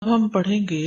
ہم پڑھیں گے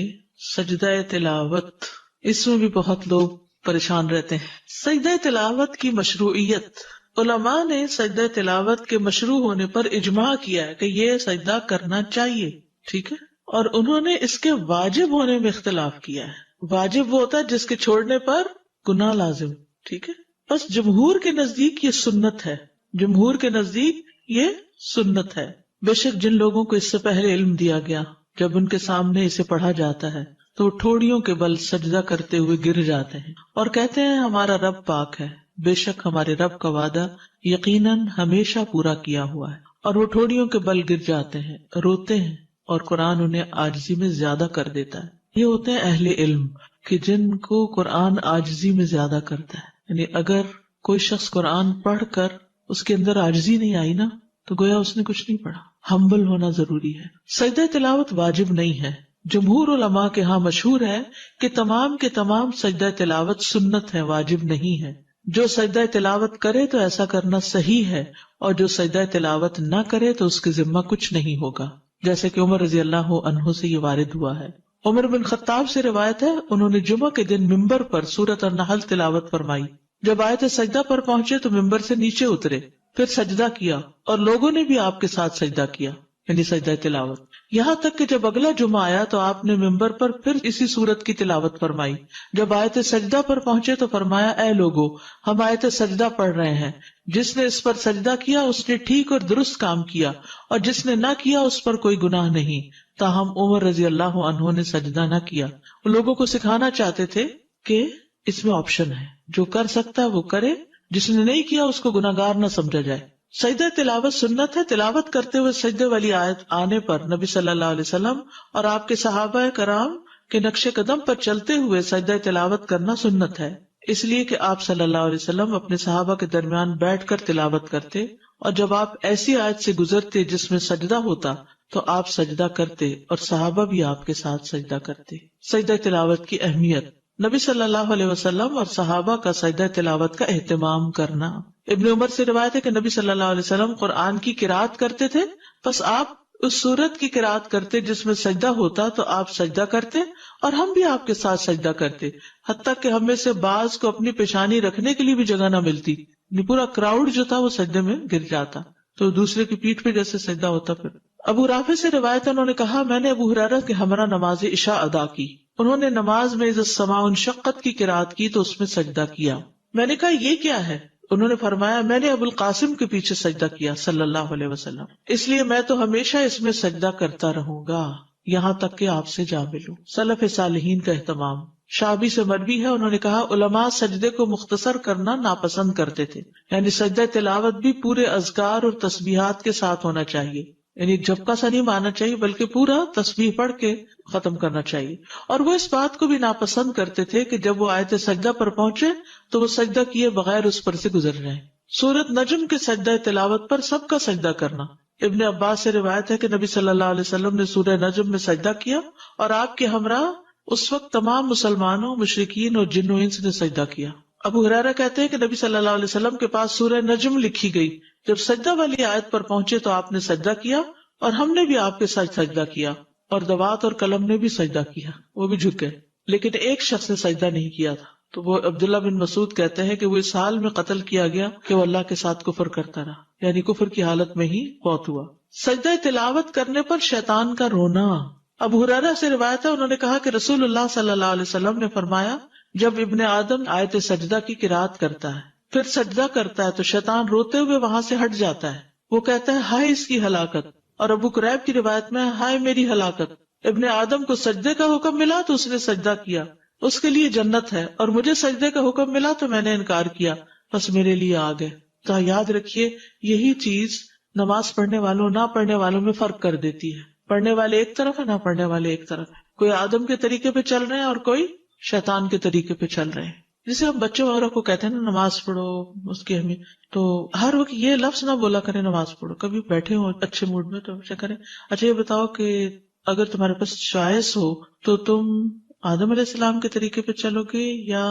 سجدہ تلاوت. اس میں بھی بہت لوگ پریشان رہتے ہیں. سجدہ تلاوت کی مشروعیت. علماء نے سجدہ تلاوت کے مشروع ہونے پر اجماع کیا ہے کہ یہ سجدہ کرنا چاہیے. ٹھیک ہے. اور انہوں نے اس کے واجب ہونے میں اختلاف کیا ہے. واجب وہ ہوتا ہے جس کے چھوڑنے پر گناہ لازم. ٹھیک ہے. بس جمہور کے نزدیک یہ سنت ہے. جمہور کے نزدیک یہ سنت ہے. بے شک جن لوگوں کو اس سے پہلے علم دیا گیا، جب ان کے سامنے اسے پڑھا جاتا ہے تو وہ ٹھوڑیوں کے بل سجدہ کرتے ہوئے گر جاتے ہیں اور کہتے ہیں ہمارا رب پاک ہے. بے شک ہمارے رب کا وعدہ یقیناً ہمیشہ پورا کیا ہوا ہے. اور وہ ٹھوڑیوں کے بل گر جاتے ہیں، روتے ہیں، اور قرآن انہیں عاجزی میں زیادہ کر دیتا ہے. یہ ہوتے ہیں اہل علم کہ جن کو قرآن عاجزی میں زیادہ کرتا ہے. یعنی اگر کوئی شخص قرآن پڑھ کر اس کے اندر عاجزی نہیں آئی نا تو گویا اس نے کچھ نہیں پڑھا. ہمبل ہونا ضروری ہے. سجدہ تلاوت واجب نہیں ہے. جمہور علماء کے ہاں مشہور ہے کہ تمام کے تمام سجدہ تلاوت سنت ہے، واجب نہیں ہے. جو سجدہ تلاوت کرے تو ایسا کرنا صحیح ہے، اور جو سجدہ تلاوت نہ کرے تو اس کے ذمہ کچھ نہیں ہوگا، جیسے کہ عمر رضی اللہ عنہ سے یہ وارد ہوا ہے. عمر بن خطاب سے روایت ہے، انہوں نے جمعہ کے دن ممبر پر سورۃ النحل تلاوت فرمائی. جب آیت سجدہ پر پہنچے تو ممبر سے نیچے اترے، پھر سجدہ کیا اور لوگوں نے بھی آپ کے ساتھ سجدہ کیا، یعنی سجدہ تلاوت. یہاں تک کہ جب اگلا جمعہ آیا تو آپ نے ممبر پر پھر اسی سورت کی تلاوت فرمائی. جب آیت سجدہ پر پہنچے تو فرمایا اے لوگو، ہم آیت سجدہ پڑھ رہے ہیں، جس نے اس پر سجدہ کیا اس نے ٹھیک اور درست کام کیا، اور جس نے نہ کیا اس پر کوئی گناہ نہیں. تاہم عمر رضی اللہ عنہ نے سجدہ نہ کیا. وہ لوگوں کو سکھانا چاہتے تھے کہ اس میں آپشن ہے، جو کر سکتا ہے وہ کرے، جس نے نہیں کیا اس کو گناہگار نہ سمجھا جائے. سجدہ تلاوت سنت ہے. تلاوت کرتے ہوئے سجدے والی آیت آنے پر نبی صلی اللہ علیہ وسلم اور آپ کے صحابہ کرام کے نقش قدم پر چلتے ہوئے سجدہ تلاوت کرنا سنت ہے، اس لیے کہ آپ صلی اللہ علیہ وسلم اپنے صحابہ کے درمیان بیٹھ کر تلاوت کرتے، اور جب آپ ایسی آیت سے گزرتے جس میں سجدہ ہوتا تو آپ سجدہ کرتے اور صحابہ بھی آپ کے ساتھ سجدہ کرتے. سجدہ تلاوت کی اہمیت. نبی صلی اللہ علیہ وسلم اور صحابہ کا سجدہ تلاوت کا اہتمام کرنا. ابن عمر سے روایت ہے کہ نبی صلی اللہ علیہ وسلم قرآن کی قرات کرتے تھے، بس آپ اس سورت کی قرات کرتے جس میں سجدہ ہوتا تو آپ سجدہ کرتے اور ہم بھی آپ کے ساتھ سجدہ کرتے، حتیٰ کہ ہم میں سے بعض کو اپنی پیشانی رکھنے کے لیے بھی جگہ نہ ملتی. پورا کراؤڈ جو تھا وہ سجدے میں گر جاتا تو دوسرے کی پیٹھ پہ جیسے سجدہ ہوتا. پھر ابو رافع سے روایت ہے، انہوں نے کہا میں نے ابو ہریرہ کے ہمراہ نماز عشاء ادا کی. انہوں نے نماز میں اذا السماء انشقت کی قرات کی تو اس میں سجدہ کیا. میں نے کہا یہ کیا ہے؟ انہوں نے فرمایا میں نے ابو القاسم کے پیچھے سجدہ کیا صلی اللہ علیہ وسلم، اس لیے میں تو ہمیشہ اس میں سجدہ کرتا رہوں گا یہاں تک کہ آپ سے جا ملوں. سلف صالحین کا اہتمام. شعبی سے مروی ہے، انہوں نے کہا علماء سجدے کو مختصر کرنا ناپسند کرتے تھے، یعنی سجدہ تلاوت بھی پورے اذکار اور تسبیحات کے ساتھ ہونا چاہیے، یعنی جھپکا سا نہیں مارنا چاہیے بلکہ پورا تسبیح پڑھ کے ختم کرنا چاہیے. اور وہ اس بات کو بھی ناپسند کرتے تھے کہ جب وہ آیت سجدہ پر پہنچے تو وہ سجدہ کیے بغیر اس پر سے گزر رہے ہیں. سورۃ نجم کے سجدہ تلاوت پر سب کا سجدہ کرنا. ابن عباس سے روایت ہے کہ نبی صلی اللہ علیہ وسلم نے سورہ نجم میں سجدہ کیا اور آپ کے ہمراہ اس وقت تمام مسلمانوں، مشرکین اور جن و انس نے سجدہ کیا. ابو ہریرہ کہتے ہیں کہ نبی صلی اللہ علیہ وسلم کے پاس سورہ نجم لکھی گئی. جب سجدہ والی آیت پر پہنچے تو آپ نے سجدہ کیا اور ہم نے بھی آپ کے ساتھ سجدہ کیا، اور دوات اور قلم نے بھی سجدہ کیا، وہ بھی جھک گئے، لیکن ایک شخص نے سجدہ نہیں کیا تھا. تو وہ عبداللہ بن مسعود کہتے ہیں کہ وہ اس حال میں قتل کیا گیا کہ وہ اللہ کے ساتھ کفر کرتا رہا، یعنی کفر کی حالت میں ہی فوت ہوا. سجدہ تلاوت کرنے پر شیطان کا رونا. ابو ہریرہ سے روایت ہے، انہوں نے کہا کہ رسول اللہ صلی اللہ علیہ وسلم نے فرمایا جب ابن آدم آیت سجدہ کی قرات کرتا ہے پھر سجدہ کرتا ہے تو شیطان روتے ہوئے وہاں سے ہٹ جاتا ہے. وہ کہتا ہے ہائے اس کی ہلاکت. اور ابو قریب کی روایت میں ہائے میری ہلاکت. ابن آدم کو سجدے کا حکم ملا تو اس نے سجدہ کیا، اس کے لیے جنت ہے، اور مجھے سجدے کا حکم ملا تو میں نے انکار کیا، بس میرے لیے آ گئے. تو یاد رکھیے یہی چیز نماز پڑھنے والوں نہ پڑھنے والوں میں فرق کر دیتی ہے. پڑھنے والے ایک طرف ہے، نہ پڑھنے والے ایک طرف ہے. کوئی آدم کے طریقے پہ چل رہے ہیں اور کوئی شیطان کے طریقے پہ چل رہے ہیں. جسے ہم بچوں وغیرہ کو کہتے ہیں نا نماز پڑھو، اس کی اہمیت، تو ہر وقت یہ لفظ نہ بولا کریں نماز پڑھو. کبھی بیٹھے ہو اچھے موڈ میں تو کریں اچھا یہ بتاؤ کہ اگر تمہارے پاس چوائس ہو تو تم آدم علیہ السلام کے طریقے پہ چلو گے یا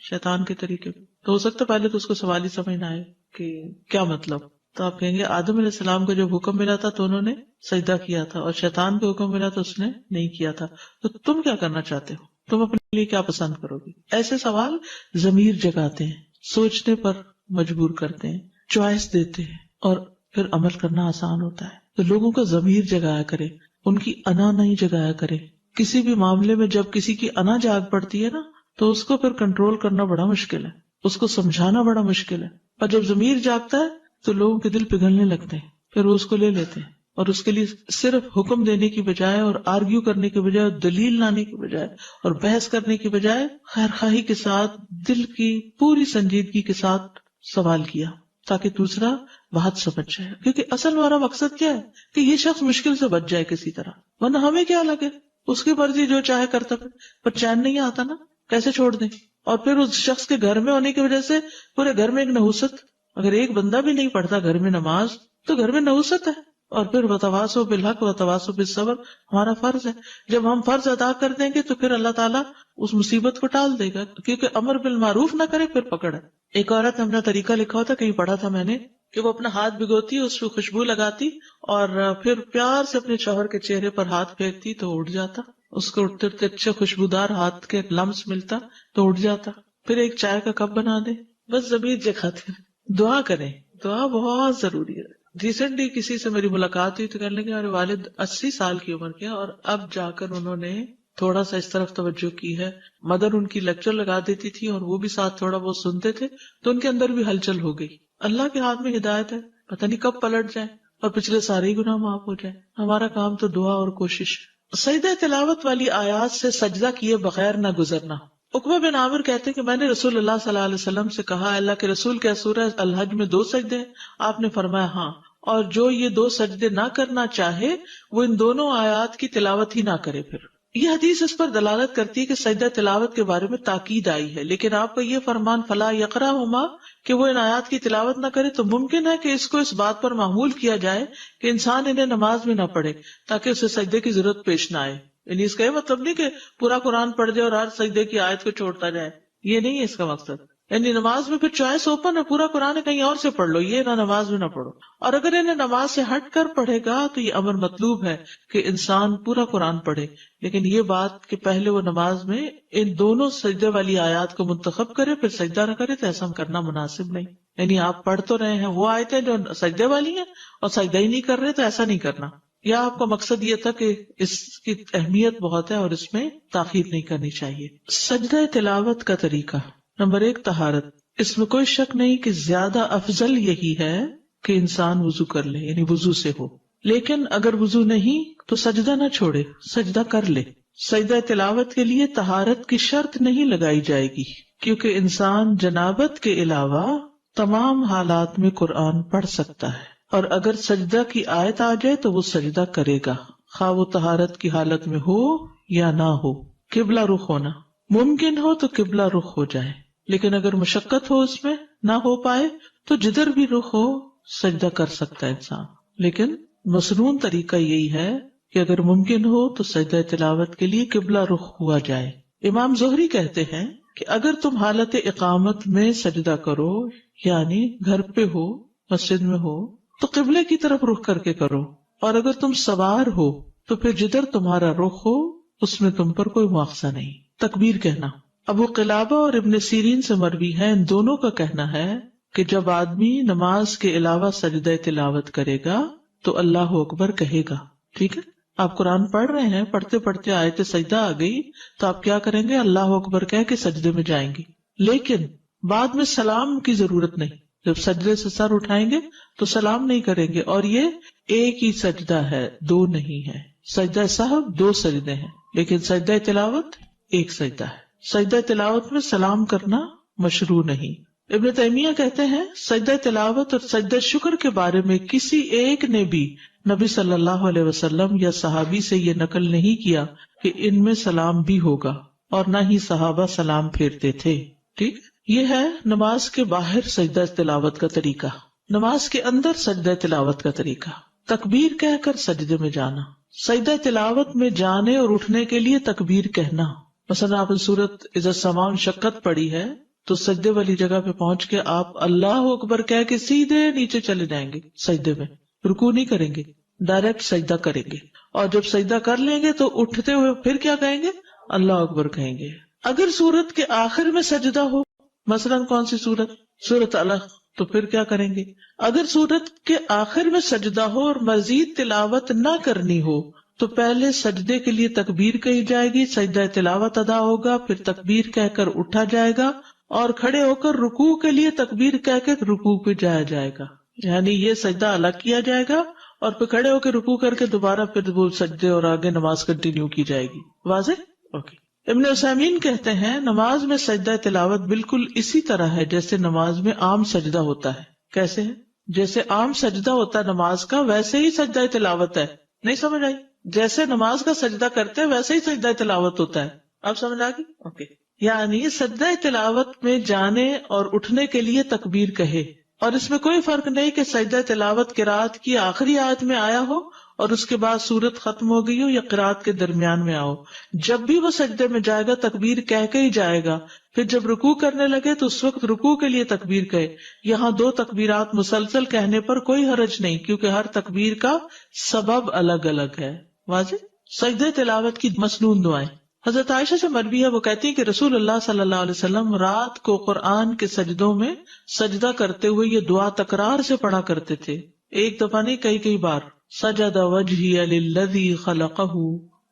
شیطان کے طریقے پہ. تو ہو سکتا ہے پہلے تو اس کو سوال ہی سمجھ نہ آئے کہ کیا مطلب. تو آپ کہیں گے آدم علیہ السلام کو جب حکم ملا تھا تو انہوں نے سجدہ کیا تھا اور شیطان کو حکم ملا تو اس نے نہیں کیا تھا، تو تم کیا کرنا چاہتے ہو، تم اپنے لیے کیا پسند کرو گے؟ ایسے سوال ضمیر جگاتے ہیں، سوچنے پر مجبور کرتے ہیں، چوائس دیتے ہیں، اور پھر عمل کرنا آسان ہوتا ہے۔ تو لوگوں کا ضمیر جگایا کرے، ان کی انا نہیں جگایا کرے۔ کسی بھی معاملے میں جب کسی کی انا جاگ پڑتی ہے نا تو اس کو پھر کنٹرول کرنا بڑا مشکل ہے، اس کو سمجھانا بڑا مشکل ہے۔ اور جب ضمیر جاگتا ہے تو لوگوں کے دل پگھلنے لگتے ہیں، پھر وہ اس کو لے لیتے ہیں، اور اس کے لیے صرف حکم دینے کی بجائے اور آرگیو کرنے کی بجائے اور دلیل لانے کی بجائے اور بحث کرنے کی بجائے خیر خواہی کے ساتھ دل کی پوری سنجیدگی کے ساتھ سوال کیا تاکہ دوسرا بات سمجھ جائے۔ کیونکہ اصل ہمارا مقصد کیا ہے کہ یہ شخص مشکل سے بچ جائے کسی طرح، ورنہ ہمیں کیا لگے، اس کی مرضی جو چاہے کرتا پھر، پر چین نہیں آتا نا، کیسے چھوڑ دیں؟ اور پھر اس شخص کے گھر میں ہونے کی وجہ سے پورے گھر میں ایک نحوست، اگر ایک بندہ بھی نہیں پڑھتا گھر میں نماز تو گھر میں نحوست ہے۔ اور پھر وتواصوا بالحق وتواصوا بالصبر ہمارا فرض ہے، جب ہم فرض ادا کر دیں گے تو پھر اللہ تعالیٰ اس مصیبت کو ٹال دے گا، کیونکہ امر بالمعروف نہ کرے پھر پکڑ ہے۔ ایک عورت نے اپنا طریقہ لکھا ہوتا، کہیں پڑھا تھا میں نے، کہ وہ اپنا ہاتھ بھگوتی، اس پہ خوشبو لگاتی اور پھر پیار سے اپنے شوہر کے چہرے پر ہاتھ پھینکتی تو اٹھ جاتا، اس کو اٹھتے اٹھتے اچھے خوشبودار ہاتھ کے لمس ملتا تو اٹھ جاتا۔ پھر ایک چائے کا کپ بنا دے، بس ضمیر جگاتے ہیں۔ دعا کریں، دعا بہت ضروری ہے۔ ریسنٹلی کسی سے میری ملاقات ہوئی تو کہنے لگے میرے والد 80 سال کی عمر کے اور اب جا کر انہوں نے تھوڑا سا اس طرف توجہ کی ہے۔ مدر ان کی لیکچر لگا دیتی تھی اور وہ بھی ساتھ تھوڑا بہت سنتے تھے، تو ان کے اندر بھی ہلچل ہو گئی۔ اللہ کے ہاتھ میں ہدایت ہے، پتہ نہیں کب پلٹ جائیں اور پچھلے سارے گناہ معاف ہو جائیں۔ ہمارا کام تو دعا اور کوشش۔ سجدہ تلاوت والی آیات سے سجدہ کیے بغیر نہ گزرنا۔ عقبہ بن عامر کہتے ہیں کہ میں نے رسول اللہ صلی اللہ علیہ وسلم سے کہا، اللہ کے رسول کیا سورہ الحج میں 2 سجدے ہیں؟ آپ نے فرمایا ہاں، اور جو یہ 2 سجدے نہ کرنا چاہے وہ ان دونوں آیات کی تلاوت ہی نہ کرے۔ پھر یہ حدیث اس پر دلالت کرتی ہے کہ سجدہ تلاوت کے بارے میں تاکید آئی ہے، لیکن آپ کا یہ فرمان فلا یقرأہما کہ وہ ان آیات کی تلاوت نہ کرے، تو ممکن ہے کہ اس کو اس بات پر معمول کیا جائے کہ انسان انہیں نماز میں نہ پڑھے تاکہ اسے سجدے کی ضرورت پیش نہ آئے۔ یعنی اس کا یہ مطلب نہیں کہ پورا قرآن پڑھ جائے اور ہر سجدے کی آیت کو چھوڑتا جائے، یہ نہیں ہے اس کا مقصد۔ یعنی نماز میں پھر چوائس اوپن ہے، پورا قرآن کہیں اور سے پڑھ لو، یہ نہ نماز میں نہ پڑھو۔ اور اگر انہیں نماز سے ہٹ کر پڑھے گا تو یہ امر مطلوب ہے کہ انسان پورا قرآن پڑھے، لیکن یہ بات کہ پہلے وہ نماز میں ان دونوں سجدے والی آیات کو منتخب کرے پھر سجدہ نہ کرے، تو ایسا کرنا مناسب نہیں۔ یعنی آپ پڑھ تو رہے ہیں وہ آیتیں جو سجدے والی ہیں اور سجدہ ہی نہیں کر رہے، تو ایسا نہیں کرنا۔ یا آپ کا مقصد یہ تھا کہ اس کی اہمیت بہت ہے اور اس میں تاخیر نہیں کرنی چاہیے۔ سجدہ تلاوت کا طریقہ، نمبر 1 طہارت۔ اس میں کوئی شک نہیں کہ زیادہ افضل یہی ہے کہ انسان وضو کر لے، یعنی وضو سے ہو، لیکن اگر وضو نہیں تو سجدہ نہ چھوڑے، سجدہ کر لے۔ سجدہ تلاوت کے لیے طہارت کی شرط نہیں لگائی جائے گی، کیونکہ انسان جنابت کے علاوہ تمام حالات میں قرآن پڑھ سکتا ہے، اور اگر سجدہ کی آیت آ جائے تو وہ سجدہ کرے گا، خواہ وہ طہارت کی حالت میں ہو یا نہ ہو۔ قبلہ رخ ہونا ممکن ہو تو قبلہ رخ ہو جائے، لیکن اگر مشقت ہو اس میں نہ ہو پائے تو جدھر بھی رخ ہو سجدہ کر سکتا ہے انسان، لیکن مسنون طریقہ یہی ہے کہ اگر ممکن ہو تو سجدہ تلاوت کے لیے قبلہ رخ ہوا جائے۔ امام زہری کہتے ہیں کہ اگر تم حالت اقامت میں سجدہ کرو، یعنی گھر پہ ہو، مسجد میں ہو، تو قبلے کی طرف رخ کر کے کرو، اور اگر تم سوار ہو تو پھر جدھر تمہارا رخ ہو اس میں تم پر کوئی مواخذہ نہیں۔ تکبیر کہنا، ابو قلابہ اور ابن سیرین سے مروی ہے، ان دونوں کا کہنا ہے کہ جب آدمی نماز کے علاوہ سجدہ تلاوت کرے گا تو اللہ اکبر کہے گا۔ ٹھیک ہے، آپ قرآن پڑھ رہے ہیں، پڑھتے پڑھتے آیت سجدہ آ گئی تو آپ کیا کریں گے؟ اللہ اکبر کہہ کے سجدے میں جائیں گے، لیکن بعد میں سلام کی ضرورت نہیں۔ جب سجدے سے سر اٹھائیں گے تو سلام نہیں کریں گے، اور یہ ایک ہی سجدہ ہے، 2 نہیں ہے۔ سجدہ سہو 2 سجدے ہیں، لیکن سجدہ تلاوت ایک سجدہ ہے۔ سجدہ تلاوت میں سلام کرنا مشروع نہیں۔ ابن تیمیہ کہتے ہیں سجدہ تلاوت اور سجدہ شکر کے بارے میں کسی ایک نے بھی نبی صلی اللہ علیہ وسلم یا صحابی سے یہ نقل نہیں کیا کہ ان میں سلام بھی ہوگا، اور نہ ہی صحابہ سلام پھیرتے تھے۔ ٹھیک، یہ ہے نماز کے باہر سجدہ تلاوت کا طریقہ۔ نماز کے اندر سجدہ تلاوت کا طریقہ، تکبیر کہہ کر سجدے میں جانا۔ سجدہ تلاوت میں جانے اور اٹھنے کے لیے تکبیر کہنا، مثلا آپ نے سورت اذا السماء انشقت پڑھی ہے تو سجدے والی جگہ پہ پہنچ کے آپ اللہ اکبر کہہ کے سیدھے نیچے چلے جائیں گے، سجدے میں رکوع نہیں کریں گے، ڈائریکٹ سجدہ کریں گے، اور جب سجدہ کر لیں گے تو اٹھتے ہوئے پھر کیا کہیں گے؟ اللہ اکبر کہیں گے۔ اگر سورت کے آخر میں سجدہ ہو، مثلاً کون سی سورت؟ سورت الق، تو پھر کیا کریں گے؟ اگر سورت کے آخر میں سجدہ ہو اور مزید تلاوت نہ کرنی ہو تو پہلے سجدے کے لیے تکبیر کہی جائے گی، سجدہ تلاوت ادا ہوگا، پھر تکبیر کہہ کر اٹھا جائے گا، اور کھڑے ہو کر رکوع کے لیے تکبیر کہہ کے رکوع پہ جایا جائے گا، یعنی یہ سجدہ الگ کیا جائے گا اور پھر کھڑے ہو کے رکوع کر کے دوبارہ پھر وہ سجدے اور آگے نماز کنٹینیو کی جائے گی۔ واضح؟ اوکے۔ ابن عثیمین کہتے ہیں نماز میں سجدہ تلاوت بالکل اسی طرح ہے جیسے نماز میں عام سجدہ ہوتا ہے۔ کیسے ہے؟ جیسے عام سجدہ ہوتا ہے نماز کا، ویسے ہی سجدہ تلاوت ہے۔ نہیں سمجھ آئی؟ جیسے نماز کا سجدہ کرتے ہیں ویسے ہی سجدہ تلاوت ہوتا ہے۔ اب سمجھ آ گئی؟ اوکے۔ یعنی سجدہ تلاوت میں جانے اور اٹھنے کے لیے تکبیر کہے، اور اس میں کوئی فرق نہیں کہ سجدہ تلاوت قرات کی آخری آیت میں آیا ہو اور اس کے بعد سورت ختم ہو گئی ہو یا قرات کے درمیان میں آؤ، جب بھی وہ سجدے میں جائے گا تکبیر کہہ کے ہی جائے گا۔ پھر جب رکوع کرنے لگے تو اس وقت رکوع کے لیے تکبیر کہے۔ یہاں دو تکبیرات مسلسل کہنے پر کوئی حرج نہیں، کیونکہ ہر تکبیر کا سبب الگ الگ ہے۔ واضح؟ سجدہ تلاوت کی مسنون دعائیں۔ حضرت عائشہ سے مروی ہے، وہ کہتی ہے کہ رسول اللہ صلی اللہ علیہ وسلم رات کو قرآن کے سجدوں میں سجدہ کرتے ہوئے یہ دعا تکرار سے پڑھا کرتے تھے، ایک دفعہ نہیں کئی بار۔ سجد وجہی للذی خلقہ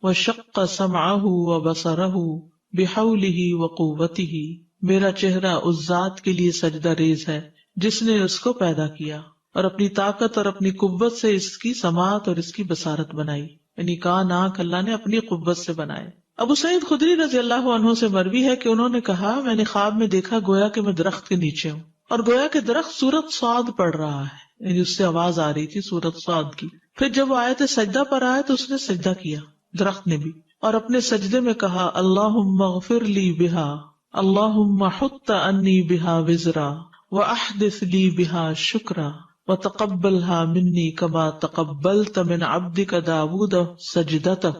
وشق سمعہ وبصرہ بحولہ وقوتہ، میرا چہرہ اس ذات کے لیے سجدہ ریز ہے جس نے اس کو پیدا کیا اور اپنی طاقت اور اپنی قوت سے اس کی سماعت اور اس کی بصارت بنائی، یعنی کان آنکھ اللہ نے اپنی قوت سے بنائے۔ ابو سعید خدری رضی اللہ عنہ سے مروی ہے کہ انہوں نے کہا میں نے خواب میں دیکھا گویا کہ میں درخت کے نیچے ہوں، اور گویا کہ درخت سورۃ صاد پڑھ رہا ہے، یعنی اس سے آواز آ رہی تھی سورۃ صاد کی۔ پھر جب وہ آیت سجدہ پر آئے تو اس نے سجدہ کیا، درخت نے بھی، اور اپنے سجدے میں کہا اللہم اغفر لی بہا، اللہم حط انی بہا وزرا واحدث لی بہا شکرا وتقبلھا منی کما تقبلت من عبدک داود سجدتہ۔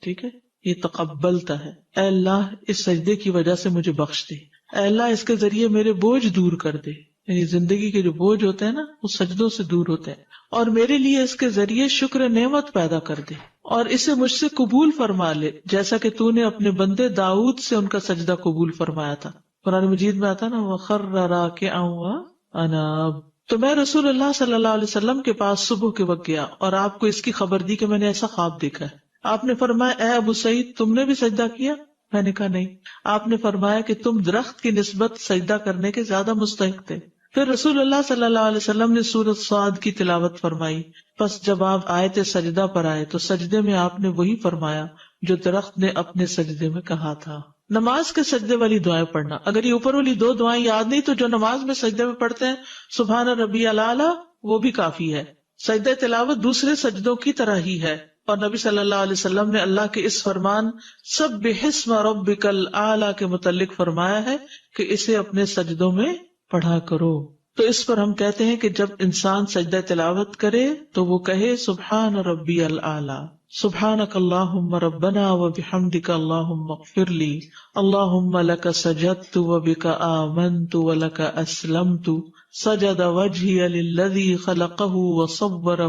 ٹھیک ہے، یہ تقبلتا ہے، اے اللہ اس سجدے کی وجہ سے مجھے بخش دے، اے اللہ اس کے ذریعے میرے بوجھ دور کر دے، یعنی زندگی کے جو بوجھ ہوتے ہیں نا وہ سجدوں سے دور ہوتے ہیں، اور میرے لیے اس کے ذریعے شکر نعمت پیدا کر دے، اور اسے مجھ سے قبول فرما لے جیسا کہ تو نے اپنے بندے داؤد سے ان کا سجدہ قبول فرمایا تھا۔ قرآن مجید میں آتا نا وَخَرَّ رَاكِعًا وَأَنَابَ۔ تو میں رسول اللہ صلی اللہ علیہ وسلم کے پاس صبح کے وقت گیا اور آپ کو اس کی خبر دی کہ میں نے ایسا خواب دیکھا ہے۔ آپ نے فرمایا اے ابو سعید تم نے بھی سجدہ کیا؟ میں نے کہا نہیں۔ آپ نے فرمایا کہ تم درخت کی نسبت سجدہ کرنے کے زیادہ مستحق تھے۔ پھر رسول اللہ صلی اللہ علیہ وسلم نے سورۃ صاد کی تلاوت فرمائی، پس جب آپ آیت سجدہ پر آئے تو سجدے میں آپ نے وہی فرمایا جو درخت نے اپنے سجدے میں کہا تھا۔ نماز کے سجدے والی دعائیں پڑھنا، اگر یہ اوپر والی دو دعائیں یاد نہیں تو جو نماز میں سجدے میں پڑھتے ہیں سبحان ربی الاعلی وہ بھی کافی ہے۔ سجدہ تلاوت دوسرے سجدوں کی طرح ہی ہے، اور نبی صلی اللہ علیہ وسلم نے اللہ کے اس فرمان سبح اسم ربک الاعلی کے متعلق فرمایا ہے کہ اسے اپنے سجدوں میں پڑھا کرو۔ تو اس پر ہم کہتے ہیں کہ جب انسان سجدہ تلاوت کرے تو وہ کہے سبحان ربی الاعلی، سبحانک اللہم ربنا وبحمدک اللہم اغفر لی، اللہم لک سجدت وبک آمنت ولک اسلمت، سجد وجہی للذی خلقہ وصورہ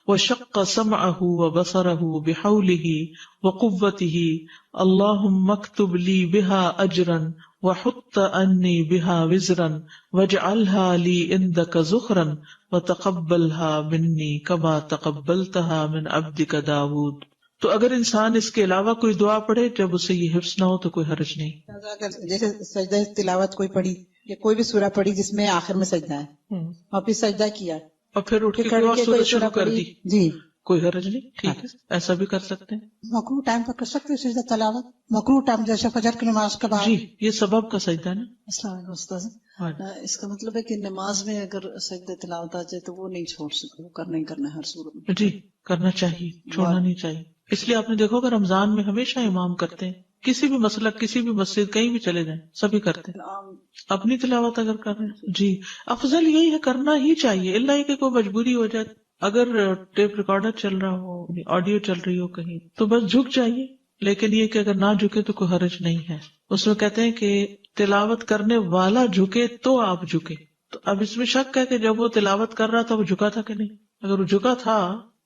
وشق سمعہ وبصرہ بحولہ وقوتہ، اللہم اکتب لی بہا اجرا وحط انی بہا وزرا واجعلہا لی عندک ذخرا وتقبلہا منی کما تقبلتہا من عبدک داود۔ تو اگر انسان اس کے علاوہ کوئی دعا پڑھے جب اسے یہ حفظ نہ ہو تو کوئی حرج نہیں۔ اگر جیسے سجدہ تلاوت کوئی پڑھی یا کوئی بھی سورہ پڑھی جس میں آخر میں سجدہ ہے اور پھر سجدہ کیا اور پھر اٹھ کے کوئی سورہ شروع کر دی، جی کوئی حرج نہیں، ٹھیک ہے، ایسا بھی کر سکتے ہیں۔ مکروہ ٹائم پر کر سکتے ہیں سجدہ تلاوت، مکروہ ٹائم جیسے فجر کی نماز کے بعد۔ جی یہ سبب کا سجدہ ہے نا۔ السلام علیکم استاذ، اس کا مطلب ہے کہ نماز میں اگر سجدہ تلاوت آ جائے تو وہ نہیں چھوڑ سکتے، وہ کرنا ہی کرنا ہے ہر صورت میں۔ جی کرنا چاہیے، چھوڑنا نہیں چاہیے۔ اس لیے آپ نے دیکھو کہ رمضان میں ہمیشہ امام کرتے ہیں، کسی بھی مسلک کسی بھی مسجد کہیں بھی چلے جائیں سبھی کرتے ہیں اپنی تلاوت اگر کر رہے ہیں۔ جی افضل یہی ہے، کرنا ہی چاہیے، اللہ کہ کوئی مجبوری ہو جائے۔ اگر ٹیپ ریکارڈر چل رہا ہو، آڈیو چل رہی ہو کہیں تو بس جھک جائیے، لیکن یہ کہ اگر نہ جھکے تو کوئی حرج نہیں ہے۔ اس میں کہتے ہیں کہ تلاوت کرنے والا جھکے تو آپ جھکے۔ تو اب اس میں شک ہے کہ جب وہ تلاوت کر رہا تھا وہ جھکا تھا کہ نہیں۔ اگر وہ جھکا تھا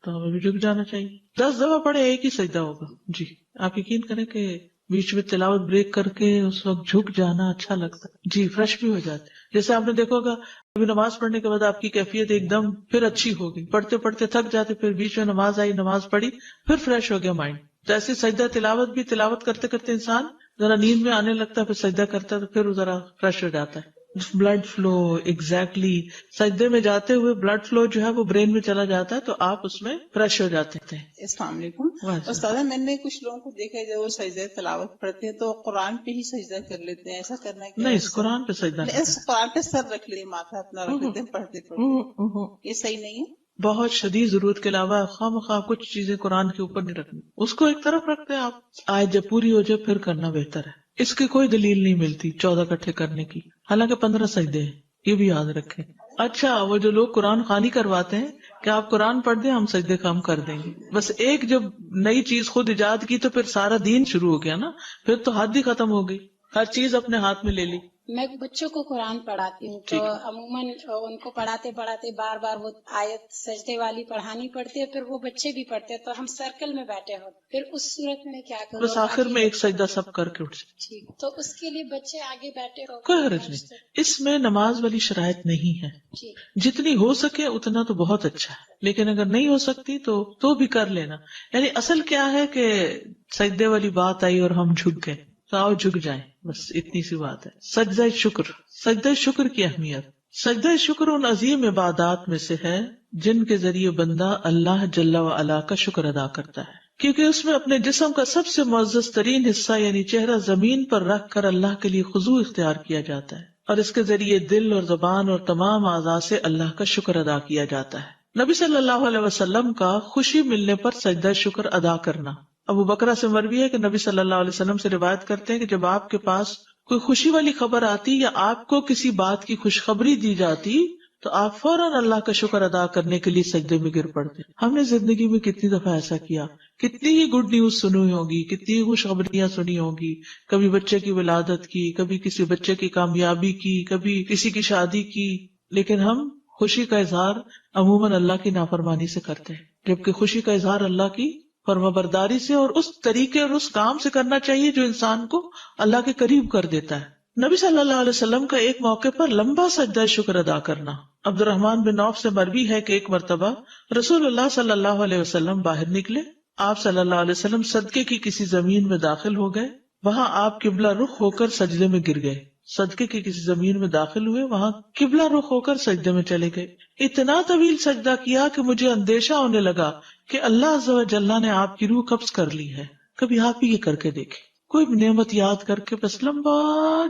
تو ہمیں بھی جھک جانا چاہیے. 10 دفعہ پڑھے ایک ہی سجدہ ہوگا. جی آپ یقین کریں کہ بیچ میں تلاوت بریک کر کے اس وقت جھک جانا اچھا لگتا ہے. جی فریش بھی ہو جاتے. جیسے آپ نے دیکھا ہوگا ابھی نماز پڑھنے کے بعد آپ کی کیفیت ایک دم پھر اچھی ہو گئی, پڑھتے پڑھتے تھک جاتے, پھر بیچ میں نماز آئی, نماز پڑھی, پھر فریش ہو گیا مائنڈ. تو ایسے سجدہ تلاوت بھی, تلاوت کرتے کرتے انسان ذرا نیند میں آنے لگتا ہے, پھر سجدہ کرتا ہے تو پھر ذرا فریش ہو جاتا ہے. بلڈ فلو ایگزیکٹلی سجدے میں جاتے ہوئے بلڈ فلو جو ہے وہ برین میں چلا جاتا ہے, تو آپ اس میں فریش ہو جاتے ہیں. السلام علیکم استاد, میں نے کچھ لوگوں کو دیکھا ہے جب وہ سجدہ تلاوت پڑھتے ہیں تو قرآن پہ ہی سجدہ کر لیتے ہیں, ایسا کرنا ہے نہیں, اس قرآن پہ سجدہ قرآن پہ سر رکھ لیے, ماتھا اپنا رکھ لیتے ہیں پڑھتے پڑھتے, یہ صحیح نہیں ہے. بہت شدید ضرورت کے علاوہ خواہ مخواہ کچھ چیزیں قرآن کے اوپر نہیں رکھنی, اس کو ایک طرف رکھتے ہیں آپ, آیت جب پوری ہو جائے پھر کرنا بہتر ہے. اس کی کوئی دلیل نہیں ملتی 14 اکٹھے کرنے کی, حالانکہ 15 سجدے ہیں, یہ بھی یاد رکھیں. اچھا وہ جو لوگ قرآن خوانی کرواتے ہیں کہ آپ قرآن پڑھ دیں ہم سجدے کم کر دیں گے, بس ایک جب نئی چیز خود ایجاد کی تو پھر سارا دین شروع ہو گیا نا, پھر تو حد ہی ختم ہو گئی, ہر چیز اپنے ہاتھ میں لے لی. میں بچوں کو قرآن پڑھاتی ہوں تو عموماً ان کو پڑھاتے پڑھاتے بار بار وہ آیت سجدے والی پڑھانی پڑتی ہے, پھر وہ بچے بھی پڑھتے ہیں تو ہم سرکل میں بیٹھے ہوتے, پھر اس صورت میں کیا کروں؟ بس آخر میں ایک سجدہ سب کر کے اٹھ جائے. ٹھیک, تو اس کے لیے بچے آگے بیٹھے ہو, کوئی حرج نہیں, اس میں نماز والی شرائط نہیں ہے. جی جتنی ہو سکے اتنا تو بہت اچھا ہے, لیکن اگر نہیں ہو سکتی تو بھی کر لینا. یعنی اصل کیا ہے کہ سجدے والی بات آئی اور ہم جھک گئے تو آؤ جھک جائیں, بس اتنی سی بات ہے. سجدہ شکر, سجدہ شکر کی اہمیت. سجدہ شکر ان عظیم عبادات میں سے ہے جن کے ذریعے بندہ اللہ جل و علا کا شکر ادا کرتا ہے, کیونکہ اس میں اپنے جسم کا سب سے معزز ترین حصہ یعنی چہرہ زمین پر رکھ کر اللہ کے لیے خضوع اختیار کیا جاتا ہے, اور اس کے ذریعے دل اور زبان اور تمام اعضاء سے اللہ کا شکر ادا کیا جاتا ہے. نبی صلی اللہ علیہ وسلم کا خوشی ملنے پر سجدہ شکر ادا کرنا. ابو بکرہ سے مروی ہے کہ نبی صلی اللہ علیہ وسلم سے روایت کرتے ہیں کہ جب آپ کے پاس کوئی خوشی والی خبر آتی یا آپ کو کسی بات کی خوشخبری دی جاتی تو آپ فوراً اللہ کا شکر ادا کرنے کے لیے سجدے میں گر پڑتے. ہم نے زندگی میں کتنی دفعہ ایسا کیا, کتنی ہی گڈ نیوز سنی ہوگی, کتنی ہی خوشخبریاں سنی ہوگی, کبھی بچے کی ولادت کی, کبھی کسی بچے کی کامیابی کی, کبھی کسی کی شادی کی, لیکن ہم خوشی کا اظہار عموماً اللہ کی نافرمانی سے کرتے ہیں, جبکہ خوشی کا اظہار اللہ کی فرمانبرداری سے اور اس طریقے اور اس کام سے کرنا چاہیے جو انسان کو اللہ کے قریب کر دیتا ہے. نبی صلی اللہ علیہ وسلم کا ایک موقع پر لمبا سجدہ شکر ادا کرنا. عبد الرحمن بن عوف سے مروی ہے کہ ایک مرتبہ رسول اللہ صلی اللہ علیہ وسلم باہر نکلے, آپ صلی اللہ علیہ وسلم صدقے کی کسی زمین میں داخل ہو گئے, وہاں آپ قبلہ رخ ہو کر سجدے میں گر گئے. صدقے کی کسی زمین میں داخل ہوئے, وہاں قبلہ رخ ہو کر سجدے میں چلے گئے. اتنا طویل سجدہ کیا کہ مجھے اندیشہ ہونے لگا کہ اللہ عز و جل نے آپ کی روح قبض کر لی ہے. کبھی آپ ہی یہ کر کے دیکھیں, کوئی نعمت یاد کر کے بس لمبا,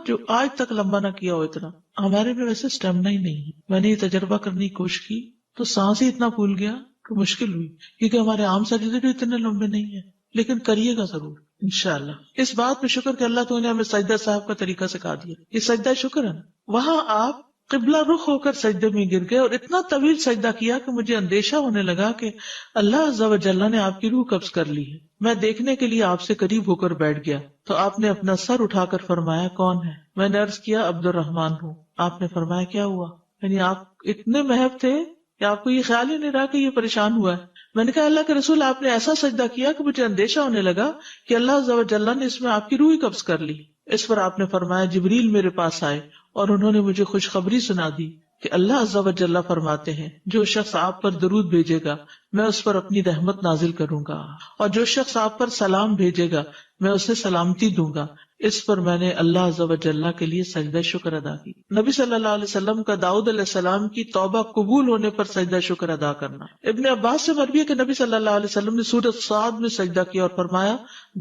جو آج تک لمبا نہ کیا ہو اتنا. ہمارے میں ویسے اسٹیمنا ہی نہیں ہے. میں نے یہ تجربہ کرنے کی کوشش کی تو سانس ہی اتنا پھول گیا کہ مشکل ہوئی, کیونکہ ہمارے عام سجدے بھی اتنے لمبے نہیں ہیں. لیکن کریے گا ضرور انشاءاللہ. اس بات پہ شکر کہ اللہ تو نے ہمیں سجدہ صاحب کا طریقہ سکھا دیا, یہ سجدہ شکر ہے نا. وہاں آپ قبلہ رخ ہو کر سجدے میں گر گئے اور اتنا طویل سجدہ کیا کہ مجھے اندیشہ ہونے لگا کہ اللہ عز و جل نے آپ کی روح قبض کر لی ہے. میں دیکھنے کے لیے آپ سے قریب ہو کر بیٹھ گیا تو آپ نے اپنا سر اٹھا کر فرمایا کون ہے؟ میں نے عرض کیا عبد الرحمن ہوں. آپ نے فرمایا کیا ہوا؟ یعنی آپ اتنے محب تھے کہ آپ کو یہ خیال ہی نہیں رہا کہ یہ پریشان ہوا ہے. میں نے کہا اللہ کے رسول آپ نے ایسا سجدہ کیا کہ مجھے اندیشہ ہونے لگا کہ اللہ عز و جل نے اس میں آپ کی روح قبض کر لی. اس پر آپ نے فرمایا جبریل میرے پاس آئے اور انہوں نے مجھے خوشخبری سنا دی کہ اللہ عز و جل فرماتے ہیں جو شخص آپ پر درود بھیجے گا میں اس پر اپنی رحمت نازل کروں گا, اور جو شخص آپ پر سلام بھیجے گا میں اسے سلامتی دوں گا. اس پر میں نے اللہ عز و جل کے لیے سجدہ شکر ادا کی. نبی صلی اللہ علیہ وسلم کا داؤد علیہ السلام کی توبہ قبول ہونے پر سجدہ شکر ادا کرنا. ابن عباس سے مروی ہے کہ نبی صلی اللہ علیہ وسلم نے سورۃ صاد میں سجدہ کیا اور فرمایا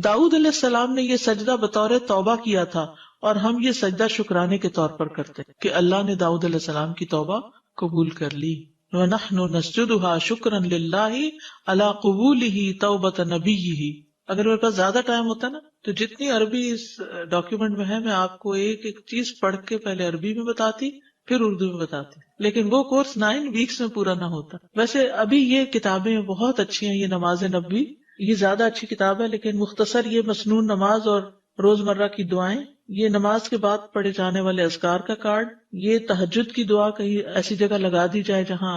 داؤد علیہ السلام نے یہ سجدہ بطور توبہ کیا تھا اور ہم یہ سجدہ شکرانے کے طور پر کرتے کہ اللہ نے داؤد علیہ السلام کی توبہ قبول کر لی. وَنَحْنُ نَسْجُدُهَا شُكْرًا لِلَّهِ عَلَىٰ قُبُولِهِ تَوْبَةَ نَبِيِّهِ. اگر میرے پاس زیادہ ٹائم ہوتا نا تو جتنی عربی اس ڈاکیومنٹ میں ہے میں آپ کو ایک ایک چیز پڑھ کے پہلے عربی میں بتاتی پھر اردو میں بتاتی, لیکن وہ کورس 9 ویکس میں پورا نہ ہوتا. ویسے ابھی یہ کتابیں بہت اچھی ہیں, یہ نماز نبوی یہ زیادہ اچھی کتاب ہے, لیکن مختصر یہ مسنون نماز اور روزمرہ کی دعائیں, یہ نماز کے بعد پڑھے جانے والے اذکار کا کارڈ, یہ تہجد کی دعا کہیں ایسی جگہ لگا دی جائے جہاں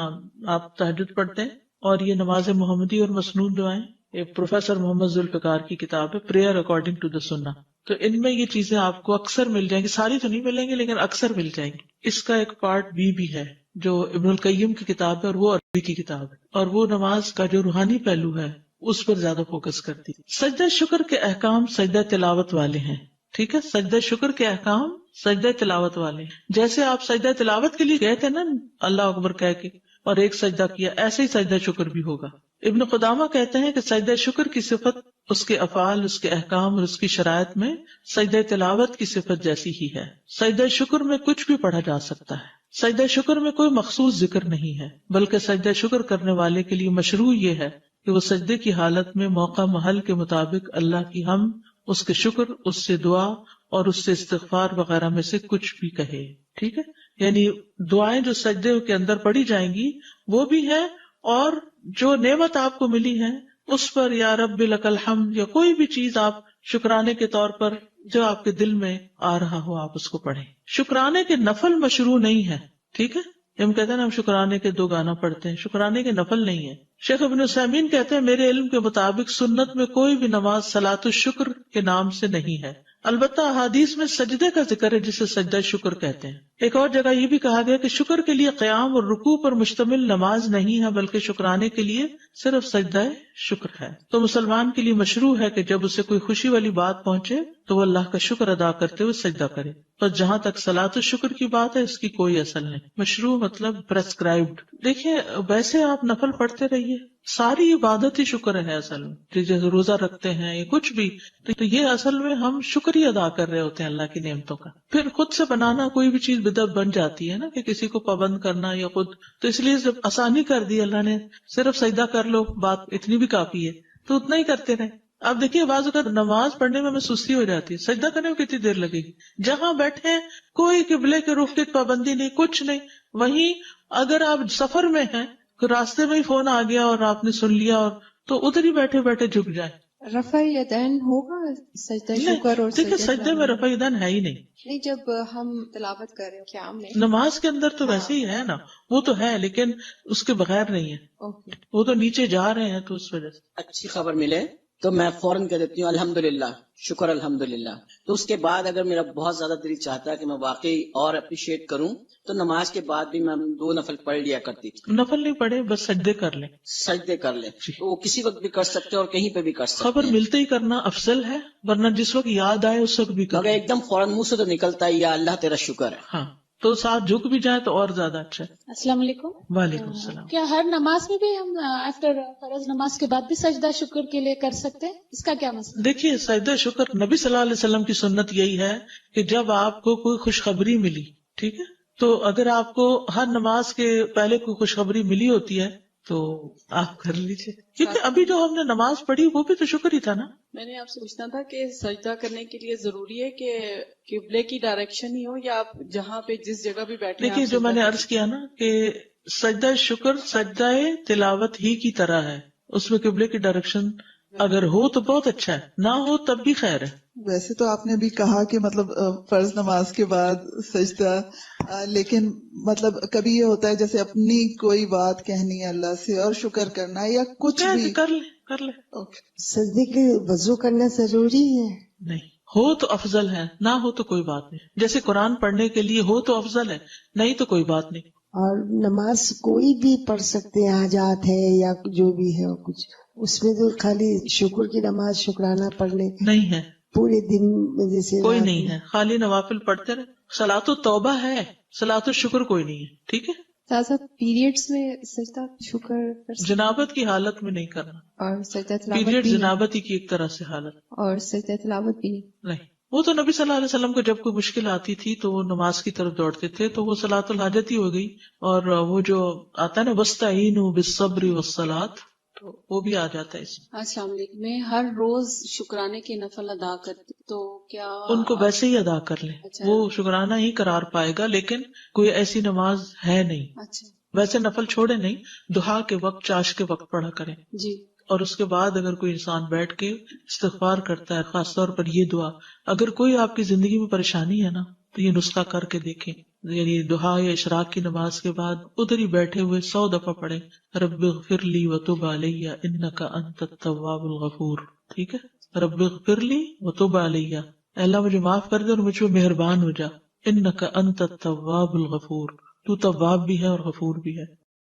آپ تہجد پڑھتے ہیں, اور یہ نماز محمدی اور مسنون دعائیں، ایک پروفیسر محمد ذوالفقار کی کتاب ہے پریئر اکارڈنگ ٹو دا سنہ، تو ان میں یہ چیزیں آپ کو اکثر مل جائیں گی، ساری تو نہیں ملیں گی لیکن اکثر مل جائیں گی. اس کا ایک پارٹ بھی ہے جو ابن القیم کی کتاب ہے اور وہ عربی کی کتاب ہے، اور وہ نماز کا جو روحانی پہلو ہے اس پر زیادہ فوکس کرتی. سجدہ شکر کے احکام سجدہ تلاوت والے ہیں، ٹھیک ہے، سجدہ شکر کے احکام سجدہ تلاوت والے ہیں. جیسے آپ سجدہ تلاوت کے لیے گئے تھے نا اللہ اکبر کہہ کے اور ایک سجدہ کیا، ایسے ہی سجدہ شکر بھی ہوگا. ابن قدامہ کہتے ہیں کہ سجدہ شکر کی صفت اس کے افعال، اس کے احکام اور اس کی شرائط میں سجدہ تلاوت کی صفت جیسی ہی ہے. سجدہ شکر میں کچھ بھی پڑھا جا سکتا ہے. سجدہ شکر میں کوئی مخصوص ذکر نہیں ہے، بلکہ سجدہ شکر کرنے والے کے لیے مشروع یہ ہے کہ وہ سجدے کی حالت میں موقع محل کے مطابق اللہ کی حمد، اس کے شکر، اس سے دعا اور اس سے استغفار وغیرہ میں سے کچھ بھی کہے. ٹھیک ہے، یعنی دعائیں جو سجدے کے اندر پڑھی جائیں گی وہ بھی ہیں، اور جو نعمت آپ کو ملی ہے اس پر یا رب لک الحمد یا کوئی بھی چیز آپ شکرانے کے طور پر جو آپ کے دل میں آ رہا ہو آپ اس کو پڑھیں. شکرانے کے نفل مشروع نہیں ہے. ٹھیک ہے، ہم کہتے ہیں نا ہم شکرانے کے 2 گانا پڑھتے ہیں، شکرانے کے نفل نہیں ہے. شیخ ابن عثیمین کہتے ہیں میرے علم کے مطابق سنت میں کوئی بھی نماز صلاۃ الشکر کے نام سے نہیں ہے، البتہ احادیث میں سجدے کا ذکر ہے جسے سجدہ شکر کہتے ہیں. ایک اور جگہ یہ بھی کہا گیا کہ شکر کے لیے قیام اور رکوع پر مشتمل نماز نہیں ہے، بلکہ شکرانے کے لیے صرف سجدہ شکر ہے. تو مسلمان کے لیے مشروع ہے کہ جب اسے کوئی خوشی والی بات پہنچے تو وہ اللہ کا شکر ادا کرتے ہوئے سجدہ کرے. بس جہاں تک صلاۃ الشکر کی بات ہے اس کی کوئی اصل نہیں. مشروع مطلب پرسکرائبڈ. دیکھیں ویسے آپ نفل پڑھتے رہیے، ساری عبادت ہی شکر ہے اصل میں. جیسے روزہ رکھتے ہیں یا کچھ بھی، تو یہ اصل میں ہم شکر ہی ادا کر رہے ہوتے ہیں اللہ کی نعمتوں کا. پھر خود سے بنانا کوئی بھی چیز بدعت بن جاتی ہے نا، کہ کسی کو پابند کرنا یا خود، تو اس لیے جب آسانی کر دی اللہ نے، صرف سجدہ کر لو، بات اتنی بھی کافی ہے، تو اتنا ہی کرتے رہے. اب دیکھیے بعض اوقات نماز پڑھنے میں ہمیں سستی ہو جاتی ہے، سجدہ کرنے میں کتنی دیر لگے گی؟ جہاں بیٹھے کوئی قبلے کے رخ کی پابندی نہیں، کچھ نہیں. وہیں اگر آپ سفر میں ہیں، راستے میں ہی فون آ گیا اور آپ نے سن لیا، اور تو ادھر ہی بیٹھے بیٹھے جھک جائیں. رفع یدین ہوگا سجدہ شکر اور دیکھیں سجدے میں رفع یدین ہے ہی نہیں. جب ہم تلاوت کر رہے ہیں قیام میں، نماز کے اندر تو ویسے ہی ہے نا، وہ تو ہے لیکن اس کے بغیر نہیں ہے. وہ تو نیچے جا رہے ہیں تو اس وجہ سے. اچھی خبر ملے تو میں فوراً کہہ دیتی ہوں الحمدللہ، شکر الحمدللہ. تو اس کے بعد اگر میرا بہت زیادہ دل چاہتا ہے کہ میں واقعی اور اپریشیٹ کروں تو نماز کے بعد بھی میں 2 نفل پڑھ لیا کرتی تھی. نفل نہیں پڑھے، بس سجدے کر لیں. سجدے کر لیں تو وہ کسی وقت بھی کر سکتے اور کہیں پہ بھی کر سکتے. خبر ملتے ہی کرنا افضل ہے، ورنہ جس وقت یاد آئے اس وقت بھی کرنا. مگر ایک دم فوراً منہ سے تو نکلتا ہے یا اللہ تیرا شکر ہے. ہاں تو ساتھ جھک بھی جائے تو اور زیادہ اچھا ہے. السلام علیکم. وعلیکم السلام. کیا ہر نماز میں بھی ہم آفٹر فرض نماز کے بعد بھی سجدہ شکر کے لیے کر سکتے ہیں؟ اس کا کیا مسئلہ؟ دیکھیے سجدہ شکر نبی صلی اللہ علیہ وسلم کی سنت یہی ہے کہ جب آپ کو کوئی خوشخبری ملی، ٹھیک ہے، تو اگر آپ کو ہر نماز کے پہلے کوئی خوشخبری ملی ہوتی ہے تو آپ کر لیجیے، کیونکہ ابھی جو ہم نے نماز پڑھی وہ بھی تو شکر ہی تھا نا. میں نے آپ سے پوچھنا تھا کہ سجدہ کرنے کے لیے ضروری ہے کہ قبلے کی ڈائریکشن ہی ہو یا آپ جہاں پہ جس جگہ بھی بیٹھے؟ دیکھیے جو میں نے عرض کیا نا کہ سجدہ شکر سجدہ تلاوت ہی کی طرح ہے، اس میں قبلے کی ڈائریکشن اگر ہو تو بہت اچھا ہے، نہ ہو تب بھی خیر ہے. ویسے تو آپ نے بھی کہا کہ مطلب فرض نماز کے بعد سجدہ، لیکن مطلب کبھی یہ ہوتا ہے جیسے اپنی کوئی بات کہنی ہے اللہ سے اور شکر کرنا ہے یا کچھ بھی کر لے. سجدے کے لیے وضو کرنا ضروری ہے؟ نہیں، ہو تو افضل ہے، نہ ہو تو کوئی بات نہیں. جیسے قرآن پڑھنے کے لیے ہو تو افضل ہے، نہیں تو کوئی بات نہیں. اور نماز کوئی بھی پڑھ سکتے ہیں، حاجات ہے یا جو بھی ہے کچھ، اس میں تو خالی شکر کی نماز شکرانہ پڑھنے نہیں ہے، پورے دن میں جیسے کوئی نہیں ہے، خالی نوافل پڑھتے رہے. صلاۃ التوبہ ہے، صلاۃ الشکر کوئی نہیں ہے. ٹھیک ہے، ساتھ پیریڈز میں سجدہ شکر کر سکتے، جنابت کی حالت میں نہیں کرنا، اور سجدہ تلاوت پیریڈ بھی نہیں، جنابت ہی کی ایک طرح سے حالت، اور سجدہ تلاوت بھی نہیں. وہ تو نبی صلی اللہ علیہ وسلم کو جب کوئی مشکل آتی تھی تو وہ نماز کی طرف دوڑتے تھے، تو وہ صلاۃ الحاجت ہی ہو گئی. اور وہ جو آتا ہے نا وَاسْتَعِینُوا بِالصَّبْرِ وَالصَّلَاةِ، تو وہ بھی آ جاتا ہے اس میں. السلام علیکم. میں ہر روز شکرانے کے نفل ادا کرتی تو کیا ان کو ویسے ہی ادا کر لیں، اچھا. وہ شکرانہ ہی قرار پائے گا، لیکن کوئی ایسی نماز ہے نہیں. اچھا ویسے نفل چھوڑے نہیں، دہا کے وقت چاش کے وقت پڑھا کریں. جی. اور اس کے بعد اگر کوئی انسان بیٹھ کے استغفار کرتا ہے، خاص طور پر یہ دعا، اگر کوئی آپ کی زندگی میں پریشانی ہے نا تو یہ نسخہ کر کے دیکھیں. یعنی دعا یا اشراق کی نماز کے بعد ادھر ہی بیٹھے ہوئے 100 دفعہ پڑھیں رب اغفر لی وتب علی انک انت التواب الغفور. ٹھیک ہے، رب اغفر لی وتب علی، اے اللہ مجھے معاف کر دے اور مجھ پہ مہربان ہو جا. انک انت التواب الغفور، تو تواب بھی ہے اور غفور بھی ہے.